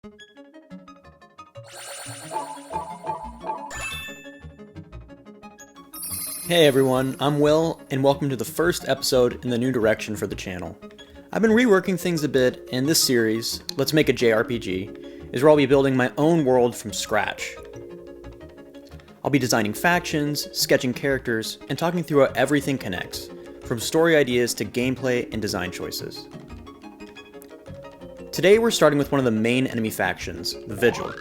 Hey everyone, I'm Will, and welcome to the first episode in the new direction for the channel. I've been reworking things a bit, and this series, Let's Make a JRPG, is where I'll be building my own world from scratch. I'll be designing factions, sketching characters, and talking through how everything connects, from story ideas to gameplay and design choices. Today we're starting with one of the main enemy factions, the Vigil.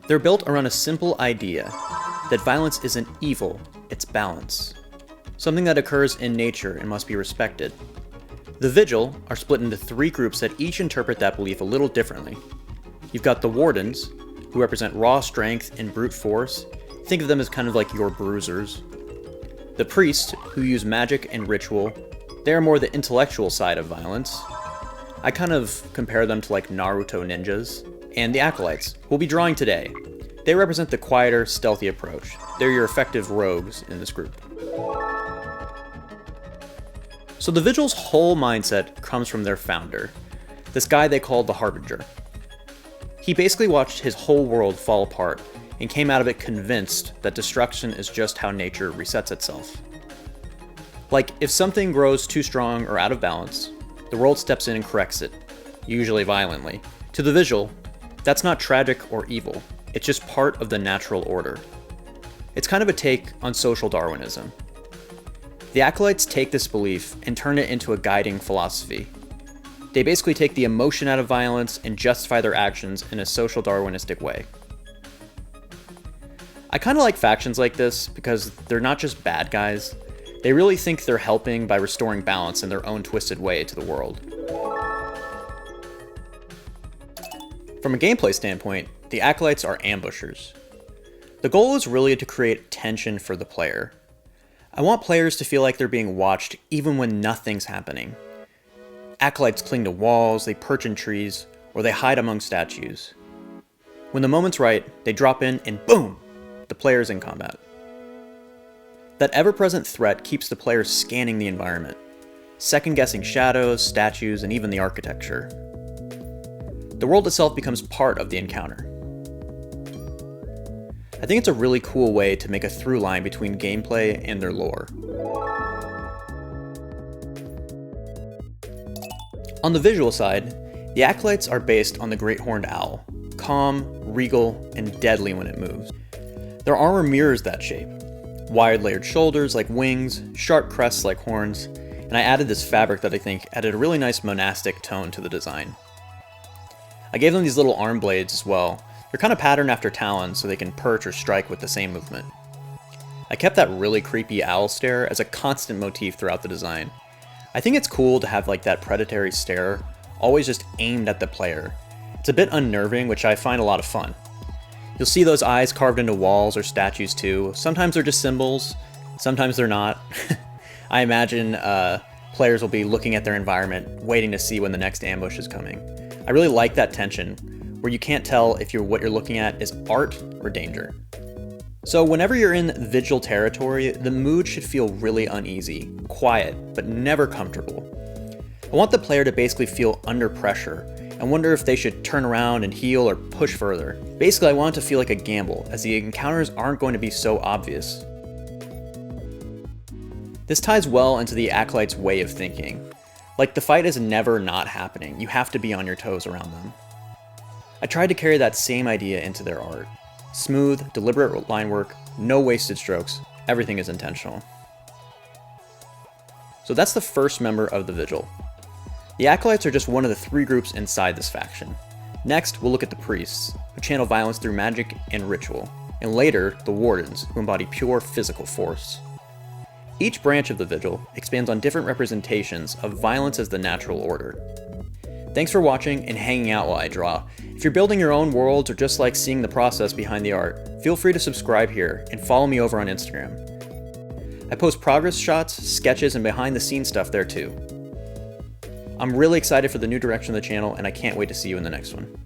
They're built around a simple idea, that violence isn't evil, it's balance. Something that occurs in nature and must be respected. The Vigil are split into three groups that each interpret that belief a little differently. You've got the Wardens, who represent raw strength and brute force. Think of them as kind of like your bruisers. The Priests, who use magic and ritual. They are more the intellectual side of violence. I kind of compare them to like Naruto ninjas. And the Acolytes, who we'll be drawing today. They represent the quieter, stealthy approach. They're your effective rogues in this group. So the Vigil's whole mindset comes from their founder, this guy they called the Harbinger. He basically watched his whole world fall apart and came out of it convinced that destruction is just how nature resets itself. Like, if something grows too strong or out of balance, the world steps in and corrects it, usually violently. To the Vigil, that's not tragic or evil. It's just part of the natural order. It's kind of a take on social Darwinism. The Acolytes take this belief and turn it into a guiding philosophy. They basically take the emotion out of violence and justify their actions in a social Darwinistic way. I kind of like factions like this because they're not just bad guys. They really think they're helping by restoring balance in their own twisted way to the world. From a gameplay standpoint, the Acolytes are ambushers. The goal is really to create tension for the player. I want players to feel like they're being watched even when nothing's happening. Acolytes cling to walls, they perch in trees, or they hide among statues. When the moment's right, they drop in and boom! The player's in combat. That ever-present threat keeps the player scanning the environment, second-guessing shadows, statues, and even the architecture. The world itself becomes part of the encounter. I think it's a really cool way to make a through line between gameplay and their lore. On the visual side, the Acolytes are based on the Great Horned Owl, calm, regal, and deadly when it moves. Their armor mirrors that shape. Wide layered shoulders like wings, sharp crests like horns, and I added this fabric that I think added a really nice monastic tone to the design. I gave them these little arm blades as well. They're kind of patterned after talons so they can perch or strike with the same movement. I kept that really creepy owl stare as a constant motif throughout the design. I think it's cool to have like that predatory stare, always just aimed at the player. It's a bit unnerving, which I find a lot of fun. You'll see those eyes carved into walls or statues too. Sometimes they're just symbols, sometimes they're not. I imagine players will be looking at their environment, waiting to see when the next ambush is coming. I really like that tension, where you can't tell if what you're looking at is art or danger. So whenever you're in Vigil territory, the mood should feel really uneasy, quiet, but never comfortable. I want the player to basically feel under pressure and wonder if they should turn around and heal or push further. Basically, I want it to feel like a gamble, as the encounters aren't going to be so obvious. This ties well into the Acolytes' way of thinking. Like, the fight is never not happening, you have to be on your toes around them. I tried to carry that same idea into their art. Smooth, deliberate line work, no wasted strokes, everything is intentional. So that's the first member of the Vigil. The Acolytes are just one of the three groups inside this faction. Next, we'll look at the Priests, who channel violence through magic and ritual, and later, the Wardens, who embody pure physical force. Each branch of the Vigil expands on different representations of violence as the natural order. Thanks for watching and hanging out while I draw. If you're building your own worlds or just like seeing the process behind the art, feel free to subscribe here and follow me over on Instagram. I post progress shots, sketches, and behind the scenes stuff there too. I'm really excited for the new direction of the channel and I can't wait to see you in the next one.